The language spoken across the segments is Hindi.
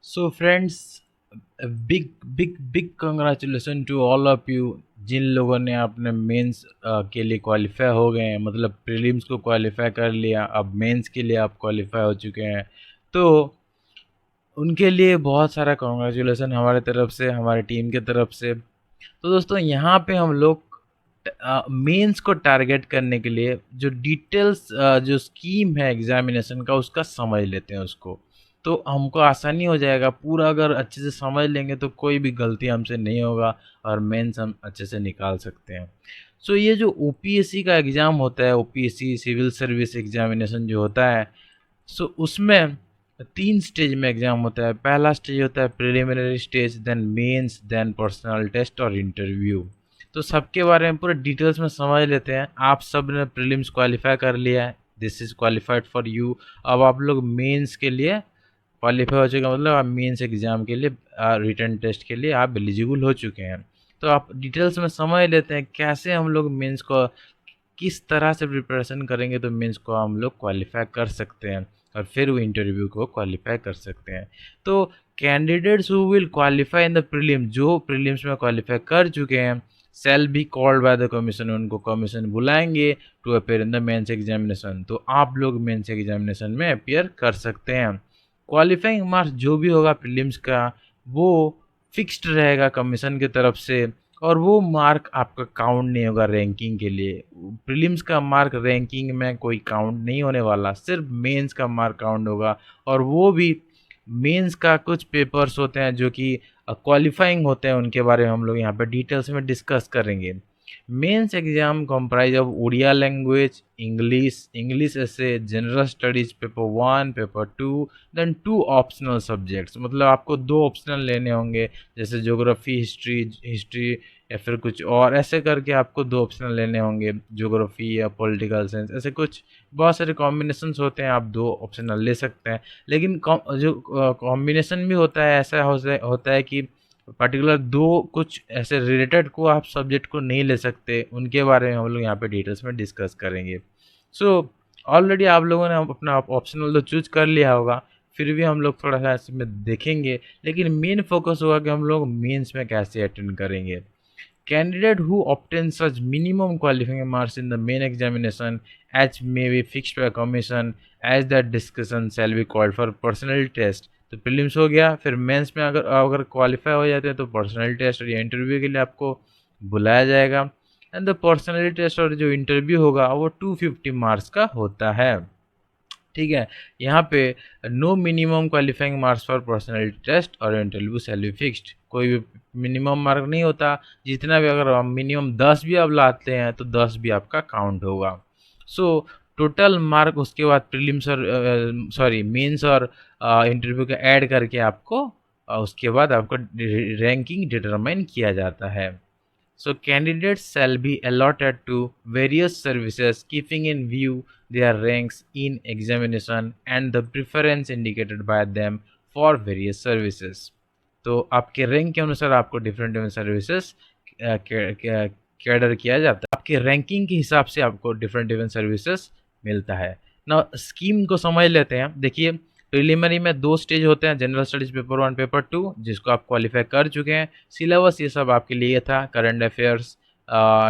So friends, big big big congratulations to all of you जिन लोगों ने अपने मेंस के लिए क्वालिफाई हो गए हैं। मतलब प्रीलिम्स को क्वालिफाई कर लिया, अब मेंस के लिए आप क्वालिफाई हो चुके हैं। तो उनके लिए बहुत सारा कॉन्ग्रेचुलेसन हमारे तरफ से, हमारे टीम के तरफ से। तो दोस्तों, यहाँ पे हम लोग मेंस को टारगेट करने के लिए जो डिटेल्स, जो स्कीम है एग्जामिनेशन का, उसका समझ लेते हैं उसको। तो हमको आसानी हो जाएगा पूरा। अगर अच्छे से समझ लेंगे तो कोई भी गलती हमसे नहीं होगा और मेंस हम अच्छे से निकाल सकते हैं। सो ये जो ओपीएससी का एग्ज़ाम होता है, ओपीएससी सिविल सर्विस एग्जामिनेशन जो होता है, सो उसमें 3 स्टेज में एग्ज़ाम होता है। पहला स्टेज होता है preliminary stage, then mains, then personal test और इंटरव्यू। तो सबके बारे में पूरे डिटेल्स में समझ लेते हैं। आप सब ने प्रीलिम्स क्वालिफाई कर लिया है, this is qualified for you. अब आप लोग मेंस के लिए क्वालिफाई हो चुके हैं, मतलब आप मेंस एग्ज़ाम के लिए, रिटन टेस्ट के लिए आप एलिजिबल हो चुके हैं। तो आप डिटेल्स में समझ लेते हैं कैसे हम लोग मेंस को किस तरह से प्रिपरेशन करेंगे तो मेंस को हम लोग क्वालिफाई कर सकते हैं और फिर वो इंटरव्यू को क्वालिफाई कर सकते हैं। तो candidates who will qualify in the prelim, जो प्रीलिम्स में क्वालिफाई कर चुके हैं, shall be called by the commission, उनको कमीशन बुलाएंगे to appear in the mains examination. तो आप लोग मेंस एग्जामिनेशन में अपेयर कर सकते हैं। क्वालिफाइंग मार्क्स जो भी होगा प्रीलिम्स का, वो फिक्स्ड रहेगा कमीशन की तरफ से, और वो मार्क आपका काउंट नहीं होगा रैंकिंग के लिए। प्रीलिम्स का मार्क रैंकिंग में कोई काउंट नहीं होने वाला, सिर्फ मेंस का मार्क काउंट होगा। और वो भी मेंस का कुछ पेपर्स होते हैं जो कि क्वालिफाइंग होते हैं, उनके बारे में हम लोग यहाँ पे डिटेल्स में डिस्कस करेंगे। Mains exam comprise of Odia language, English essay, general studies paper 1, paper 2, then 2 optional subjects. मतलब आपको 2 ऑप्शनल लेने होंगे, जैसे ज्योग्राफी, हिस्ट्री या फिर कुछ और, ऐसे करके आपको 2 ऑप्शनल लेने होंगे, ज्योग्राफी या पॉलिटिकल साइंस, ऐसे कुछ बहुत सारे कॉम्बिनेशंस होते हैं, आप 2 ऑप्शनल ले सकते हैं। लेकिन जो कॉम्बिनेशन भी होता है, ऐसा होता है कि पर्टिकुलर 2 कुछ ऐसे रिलेटेड को आप सब्जेक्ट को नहीं ले सकते, उनके बारे में हम लोग यहाँ पे डिटेल्स में डिस्कस करेंगे। सो ऑलरेडी आप लोगों ने अपना ऑप्शनल तो चूज कर लिया होगा, फिर भी हम लोग थोड़ा सा इसमें देखेंगे। लेकिन मेन फोकस होगा कि हम लोग मेंस में कैसे अटेंड करेंगे। Candidate who obtain such minimum qualifying marks in the main examination as may be fixed by commission as that discussion shall be called for personal test। तो प्रीलिम्स हो गया, फिर मेंस में अगर अगर क्वालिफाई हो जाते हैं तो पर्सनल टेस्ट और या इंटरव्यू के लिए आपको बुलाया जाएगा। एंड द पर्सनल टेस्ट और जो इंटरव्यू होगा वो 250 मार्क्स का होता है। ठीक है, यहाँ पे no minimum qualifying marks for personal test और इंटरव्यू शैल बी फिक्स्ड। कोई भी मिनिमम मार्क नहीं होता, जितना भी, अगर मिनिमम 10 भी आप लाते हैं तो 10 भी आपका काउंट होगा। सो टोटल मार्क उसके बाद प्रीलिम्स और सॉरी मेंस और इंटरव्यू का ऐड करके आपको उसके बाद आपको रैंकिंग डिटरमाइन किया जाता है। So candidates shall be allotted to various services keeping in view their ranks in examination and the preference indicated by them for various services। तो आपके रैंक के अनुसार आपको डिफरेंट डिफरेंट सर्विसेज कैडर किया जाता है। आपके रैंकिंग के हिसाब से आपको डिफरेंट डिफरेंट सर्विसेज मिलता है ना। स्कीम को समझ लेते हैं। देखिए, प्रिलिमिनरी में 2 स्टेज होते हैं, जनरल स्टडीज पेपर 1, पेपर 2, जिसको आप क्वालिफाई कर चुके हैं। सिलेबस ये सब आपके लिए था, current affairs,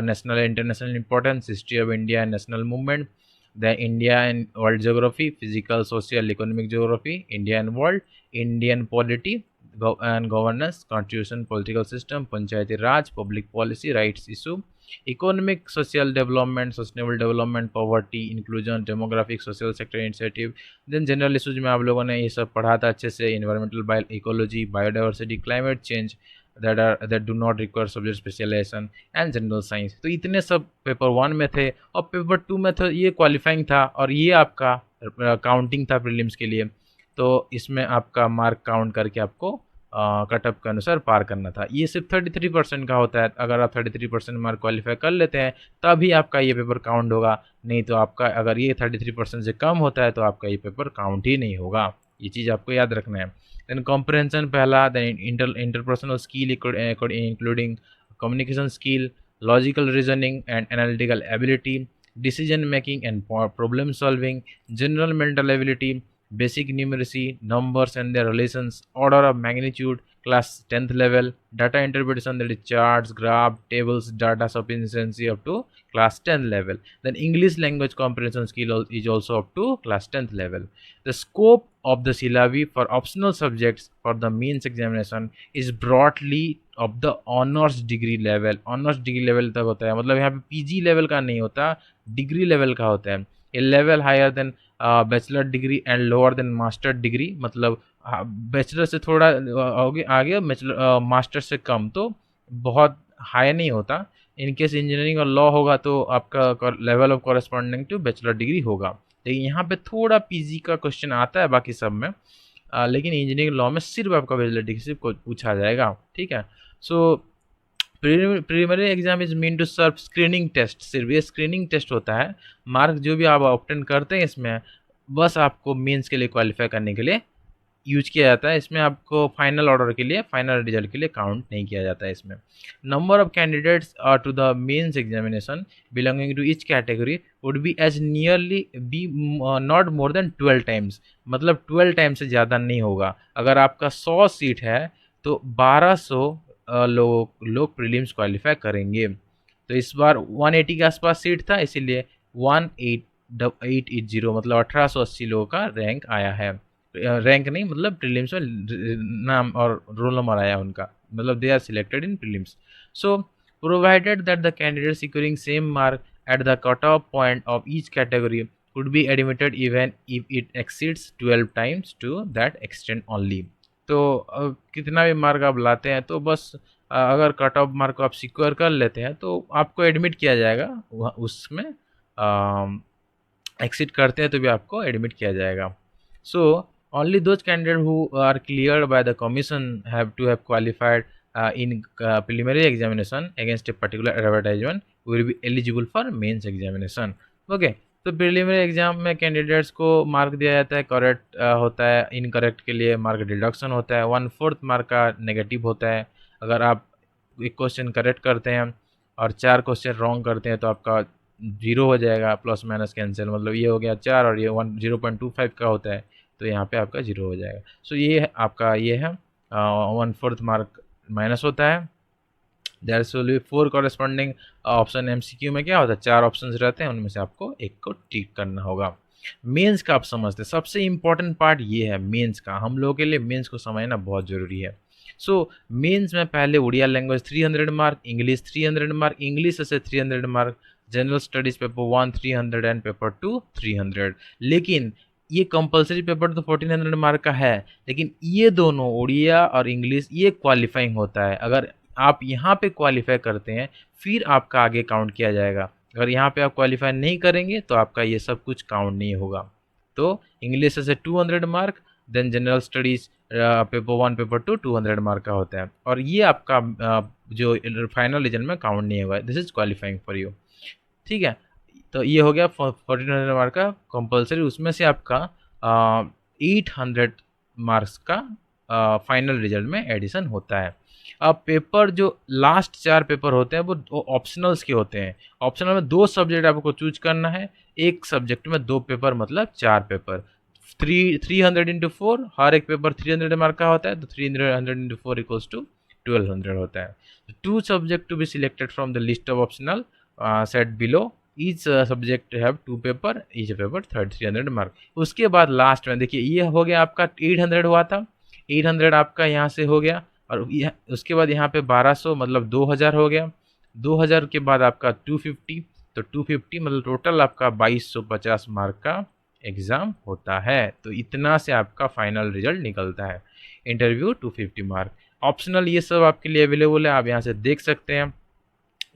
national international importance, history of India and national movement, the India and world geography, physical social economic geography, India and world, Indian polity and governance, constitution, political system, Panchayati Raj, public policy, rights issue, economic social development, sustainable development, poverty, inclusion, demographic, social sector initiative. Then general issues में आप लोगों ने ये सब पढ़ा था अच्छे से, environmental, bio ecology, biodiversity, climate change, that do not require subject specialisation and general science. तो इतने सब पेपर 1 में थे, और पेपर 2 में था, ये क्वालिफाइंग था और ये आपका काउंटिंग था प्रीलिम्स के लिए। तो इसमें आपका मार्क काउंट करके आपको कट ऑफ के अनुसार पार करना था। ये सिर्फ 33% का होता है। अगर आप 33% मार्क क्वालिफाई कर लेते हैं तभी आपका ये पेपर काउंट होगा, नहीं तो आपका, अगर ये 33% से कम होता है तो आपका ये पेपर काउंट ही नहीं होगा। ये चीज़ आपको याद रखना है। देन कॉम्प्रहेंशन पहला, then interpersonal skill including communication skill, logical reasoning and analytical ability, decision making and problem solving, general mental ability, basic numeracy, numbers and their relations, order of magnitude, class 10th level, data interpretation, that is charts, graph, tables, data sufficiency up to class 10th level. Then English language comprehension skill is also up to class 10th level. The scope of the syllabi for optional subjects for the means examination is broadly of the honours degree level. Honours degree level तक होता है, मतलब यहाँ पे पीजी लेवल का नहीं होता, डिग्री लेवल का होता है. A level higher than bachelor degree and lower than master degree, मतलब बैचलर से थोड़ा आगे आगे मास्टर से कम, तो बहुत हाई नहीं होता. इन केस इंजीनियरिंग और लॉ होगा तो आपका level of corresponding to bachelor degree होगा. लेकिन यहाँ पे थोड़ा पीजी का क्वेश्चन आता है बाकी सब में, लेकिन इंजीनियरिंग लॉ में सिर्फ आपका बैचलर डिग्री से पूछा जाएगा. ठीक है. So preliminary exam is mean to serve screening test. सिर्फ ये स्क्रीनिंग टेस्ट होता है. मार्क जो भी आप ऑब्टेन करते हैं इसमें बस आपको मेंस के लिए क्वालिफाई करने के लिए यूज किया जाता है. इसमें आपको फाइनल ऑर्डर के लिए, फाइनल रिजल्ट के लिए काउंट नहीं किया जाता है इसमें. Number of candidates to the mains examination belonging to each category would be as nearly be not more than 12 times. मतलब 12 टाइम्स से ज़्यादा नहीं होगा. अगर आपका 100 सीट है तो 1200 लोग प्रीलिम्स क्वालिफाई करेंगे. तो इस बार 180 के आसपास सीट था, इसीलिए 18880 मतलब 1880 लोगों का रैंक आया है. रैंक नहीं, मतलब प्रीलिम्स में नाम और रोल नंबर आया उनका, मतलब they are selected in prelims. So provided that the candidate securing same mark at the cut off point of each category could be admitted even if it exceeds 12 times to that extent only. तो कितना भी मार्क आप लाते हैं तो बस अगर कट ऑफ मार्क को आप सिक्योर कर लेते हैं तो आपको एडमिट किया जाएगा. उसमें एक्सिट करते हैं तो भी आपको एडमिट किया जाएगा. सो only those candidates who are cleared by the commission have to have qualified in preliminary examination against a particular advertisement will be eligible for mains examination. Okay. तो प्रीलिमिनरी एग्जाम में कैंडिडेट्स को मार्क दिया जाता है, करेक्ट होता है, इनकरेक्ट के लिए मार्क डिडक्शन होता है, 1/4 मार्क का नेगेटिव होता है. अगर आप एक क्वेश्चन करेक्ट करते हैं और 4 क्वेश्चन रॉन्ग करते हैं तो आपका 0 हो जाएगा, प्लस माइनस कैंसिल, मतलब ये हो गया 4 और ये 0.25 का होता है तो यहाँ पे आपका 0 हो जाएगा. सो ये आपका ये है 1/4 मार्क माइनस होता है. There will be 4 corresponding option. MCQ में क्या होता है, 4 ऑप्शंस रहते हैं, उनमें से आपको एक को टिक करना होगा. मेंस का आप समझते हैं, सबसे इंपॉर्टेंट पार्ट ये है मेंस का. हम लोगों के लिए मेंस को समझना बहुत ज़रूरी है. सो मेंस में पहले Odia language 300 mark, English 300 mark, English से 300 mark, general studies paper 1 300 and paper 2 300. लेकिन ये कंपलसरी पेपर तो 1400 मार्क का है, लेकिन ये दोनों उड़िया और इंग्लिश ये क्वालिफाइंग होता है. अगर आप यहाँ पे क्वालिफाई करते हैं फिर आपका आगे काउंट किया जाएगा. अगर यहाँ पे आप क्वालिफाई नहीं करेंगे तो आपका ये सब कुछ काउंट नहीं होगा. तो इंग्लिश से 200 mark, then general studies paper 1 paper 2 200 mark का होता है. और ये आपका जो फाइनल रिजल्ट में काउंट नहीं होगा. This is qualifying for you. ठीक है. तो ये हो गया 1400 मार्क का कंपलसरी. उसमें से आपका 800 मार्क्स का फाइनल रिजल्ट में एडिशन होता है. अब पेपर जो लास्ट 4 पेपर होते हैं वो ऑप्शनल्स के होते हैं. ऑप्शनल में 2 सब्जेक्ट आपको चूज करना है, एक सब्जेक्ट में 2 पेपर मतलब 4 पेपर. 300 इंटू 4, हर एक पेपर 300 मार्क का होता है, तो 300 इंटू 4 इक्वल्स टू 1200 होता है. 2 subject to be selected from the list of optional set below. Each subject have 2 paper, each paper 300 mark. उसके बाद लास्ट में देखिए ये हो गया आपका 800 हुआ था, 800 आपका यहाँ से हो गया. और उसके बाद यहाँ पे 1200 मतलब 2000 हो गया. 2000 के बाद आपका 250, तो 250 मतलब टोटल आपका 2250 मार्क का एग्ज़ाम होता है. तो इतना से आपका फाइनल रिजल्ट निकलता है. Interview 250 mark. ऑप्शनल ये सब आपके लिए अवेलेबल है, आप यहाँ से देख सकते हैं.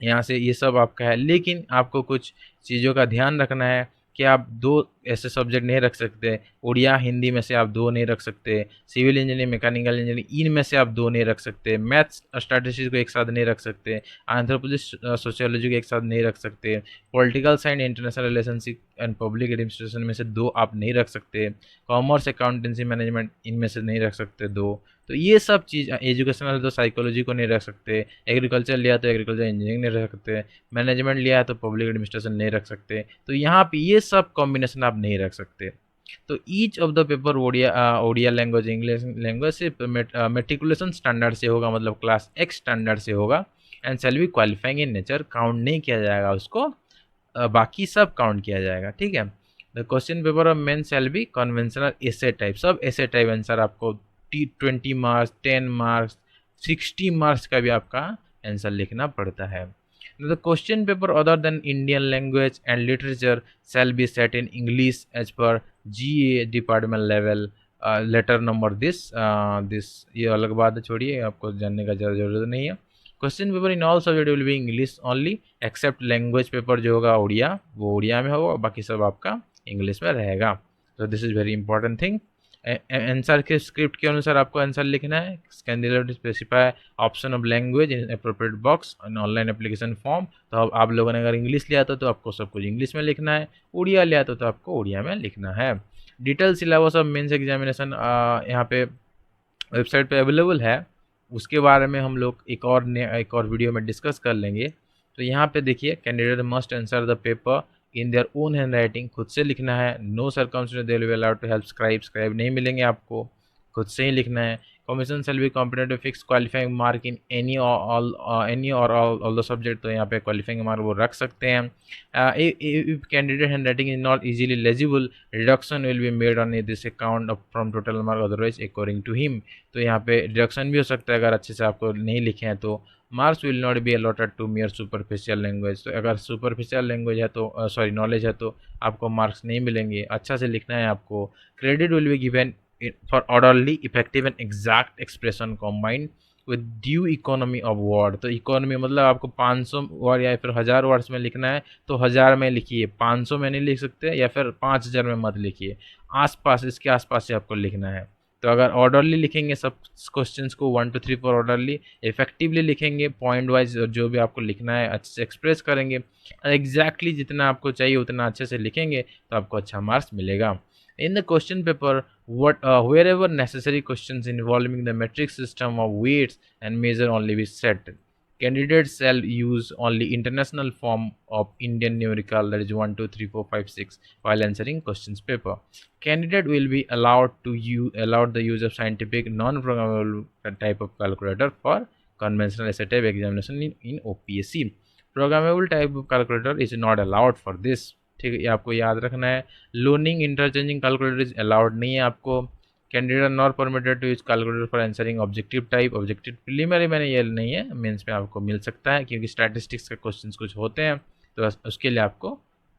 यहाँ से ये सब आपका है, लेकिन आपको कुछ चीज़ों का ध्यान रखना है कि आप 2 ऐसे सब्जेक्ट नहीं रख सकते. उड़िया हिंदी में से आप 2 नहीं रख सकते. सिविल इंजीनियरिंग, मैकेनिकल इंजीनियरिंग, इनमें से आप 2 नहीं रख सकते. मैथ्स स्टैटिस्टिक्स को एक साथ नहीं रख सकते. एंथ्रोपोलॉजी सोशियोलॉजी को एक साथ नहीं रख सकते. Political science, international relationship and public administration में से 2 आप नहीं रख सकते. कॉमर्स, अकाउंटेंसी, मैनेजमेंट, इनमें से नहीं रख सकते 2. तो ये सब चीज़, एजुकेशनल तो साइकोलॉजी को नहीं रख सकते. एग्रीकल्चर लिया तो एग्रीकल्चर इंजीनियरिंग नहीं रख सकते. मैनेजमेंट लिया है तो पब्लिक एडमिनिस्ट्रेशन नहीं रख सकते. तो यहाँ पे ये सब कॉम्बिनेशन आप नहीं रख सकते. तो each of the paper Odia language English language से मेट्रिकुलेशन स्टैंडर्ड से होगा, मतलब क्लास एक्स स्टैंडर्ड से होगा, and shall be qualifying in nature, count नहीं किया जाएगा उसको, बाकी सब काउंट किया जाएगा, ठीक है। The question paper of main shall be conventional essay type, सब एसे टाइप आंसर आपको 20 मार्क्स 10 मार्क्स 60 मार्क्स का भी आपका आंसर लिखना पड़ता है। The question paper other than Indian language and literature shall be set in English as per GA department level letter number this ये अलग बात है, छोड़िए, आपको जानने का जरूरत नहीं है। Question paper in all subject will be English only except language paper जो होगा उड़िया, वो उड़िया में होगा, बाकी सब आपका इंग्लिश में रहेगा। तो this is very important thing. Answer के स्क्रिप्ट के अनुसार आपको आंसर लिखना है। Candidate specify option of language in appropriate box in online application form. तो अब आप लोगों ने अगर इंग्लिश लिया था तो आपको सब कुछ इंग्लिश में लिखना है, उड़िया लिया था तो आपको उड़िया में लिखना है। Detail syllabus of mains examination यहाँ पे वेबसाइट पे अवेलेबल है, उसके बारे में हम लोग एक और वीडियो में डिस्कस कर लेंगे। तो यहाँ पे देखिए, candidate must answer the paper in their own hand writing, खुद से लिखना है। No circumstances they will be allowed to help scribe नहीं मिलेंगे आपको, खुद से ही लिखना है। Commission shall be competent to fix qualifying mark in any और ऑल द सब्जेक्ट, तो यहाँ पे क्वालिफाइंग मार्क वो रख सकते हैं। If candidate hand writing is not easily legible, reduction will be made on this account from total mark otherwise according to him. तो यहाँ पे रिडक्शन भी हो सकता है अगर अच्छे से आपको नहीं लिखे हैं तो। Marks will not be allotted to mere superficial language, तो अगर सुपरफिशियल लैंग्वेज है तो सॉरी नॉलेज है तो आपको मार्क्स नहीं मिलेंगे, अच्छा से लिखना है आपको। Credit will be given for orderly effective and exact expression combined with due economy of word. तो इकोनॉमी मतलब आपको 500 वर्ड या फिर 1000 वर्ड्स में लिखना है तो 1000 में लिखिए, 500 में नहीं लिख सकते, या फिर 5000 में मत लिखिए, आसपास इसके आसपास से आपको लिखना है। तो अगर ऑर्डरली लिखेंगे सब क्वेश्चंस को 1 2 3 4 ऑर्डरली, इफेक्टिवली लिखेंगे पॉइंट वाइज, जो भी आपको लिखना है अच्छे से एक्सप्रेस करेंगे, एग्जैक्टली जितना आपको चाहिए उतना अच्छे से लिखेंगे तो आपको अच्छा मार्क्स मिलेगा। In the question paper, wherever necessary questions involving the metric system of weights and measure only be set. Candidates shall use only international form of Indian numerical, that is 1 2 3 4 5 6, while answering questions paper. Candidate will be allowed the use of scientific non-programmable type of calculator for conventional essay type examination in OPSC. Programmable type of calculator is not allowed for this. ठीक है, ये आपको याद रखना है। Loaning interchanging calculator is allowed नहीं है आपको। Candidate not permitted to use calculator for answering objective type. Objective preliminary में ये नहीं है, मेंस में आपको मिल सकता है क्योंकि स्टैटिस्टिक्स के क्वेश्चंस कुछ होते हैं तो उसके लिए आपको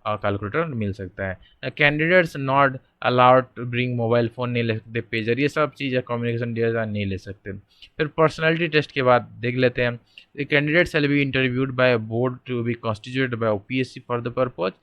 कैलकुलेटर मिल सकता है। Candidates not allowed to bring mobile phone नहीं ले सकते, पेजर, ये सब चीज़ें कम्युनिकेशन डिवाइस नहीं ले सकते। फिर पर्सनैलिटी टेस्ट के बाद देख लेते हैं। The candidate shall be interviewed by a board to be constituted by OPSC for the purpose.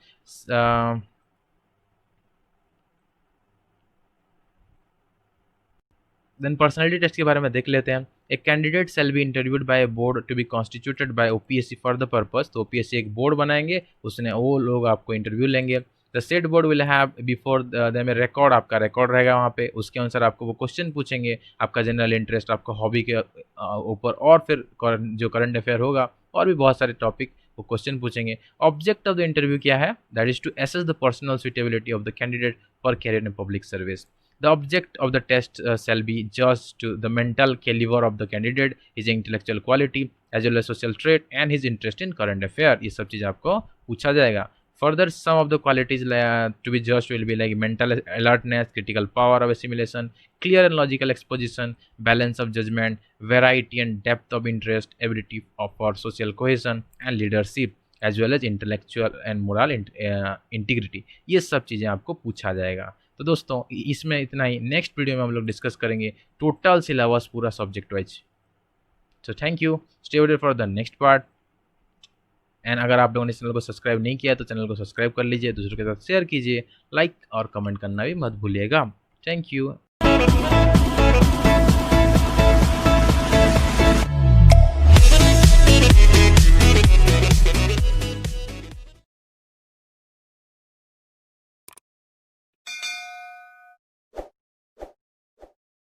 Then personality test के बारे में देख लेते हैं। एक candidate shall be interviewed by a board to be constituted by OPSC for the purpose, तो OPSC एक बोर्ड बनाएंगे, उसने वो लोग आपको इंटरव्यू लेंगे। The set board will have before them record, आपका रिकॉर्ड रहेगा वहाँ पे, उसके अनुसार आपको वो क्वेश्चन पूछेंगे, आपका जनरल इंटरेस्ट, आपका हॉबी के ऊपर, और फिर जो करंट अफेयर होगा और भी बहुत सारे टॉपिक वो क्वेश्चन पूछेंगे। ऑब्जेक्ट ऑफ द इंटरव्यू क्या है? That is to assess the personal suitability of the candidate for career in public service. The object of the test shall be judged to the mental caliber of the candidate, his intellectual quality, as well as social trait and his interest in current affair. ये सब चीज़ आपको पूछा जाएगा। Further, some of the qualities to be judged will be like mental alertness, critical power of assimilation, clear and logical exposition, balance of judgment, variety and depth of interest, ability for social cohesion and leadership, as well as intellectual and moral integrity. ये सब चीज़ें आपको पूछा जाएगा। तो दोस्तों इसमें इतना ही, नेक्स्ट वीडियो में हम लोग डिस्कस करेंगे टोटल सिलेबस पूरा subject wise. So thank you, stay waited for the next part. And अगर आप लोगों ने चैनल को सब्सक्राइब नहीं किया तो चैनल को सब्सक्राइब कर लीजिए, दूसरों के साथ शेयर कीजिए, लाइक और कमेंट करना भी मत भूलिएगा। Thank you.